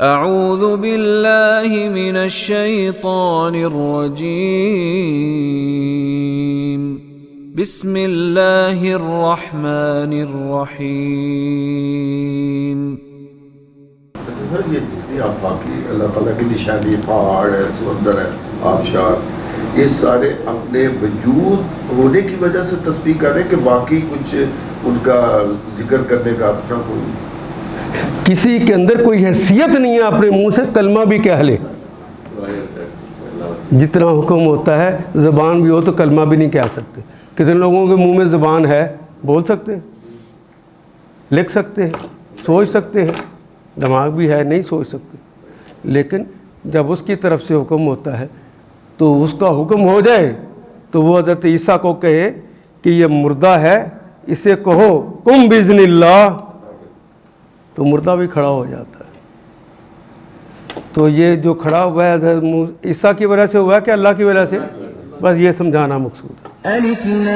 اعوذ باللہ من الشیطان الرجیم بسم اللہ الرحمن الرحیم۔ سر یہ جتنی آفاقی اللہ تعالیٰ کی نشانی، پہاڑ ہے، سمندر ہے، آبشار، یہ سارے اپنے وجود ہونے کی وجہ سے تسبیح کر رہے ہیں کہ باقی کچھ ان کا ذکر کرنے کا اپنا کوئی کسی کے اندر کوئی حیثیت نہیں ہے اپنے منہ سے کلمہ بھی کہہ لے۔ جتنا حکم ہوتا ہے زبان بھی ہو تو کلمہ بھی نہیں کہہ سکتے۔ کتنے لوگوں کے منہ میں زبان ہے، بول سکتے ہیں، لکھ سکتے ہیں، سوچ سکتے ہیں، دماغ بھی ہے، نہیں سوچ سکتے، لیکن جب اس کی طرف سے حکم ہوتا ہے تو اس کا حکم ہو جائے تو وہ حضرت عیسیٰ کو کہے کہ یہ مردہ ہے، اسے کہو قم بإذن اللہ، تو مردہ بھی کھڑا ہو جاتا ہے۔ تو یہ جو کھڑا ہوا ہے حضرت عیسیٰ کی وجہ سے ہوا ہے کہ اللہ کی وجہ سے، بس یہ سمجھانا مقصود ہے۔ الف لام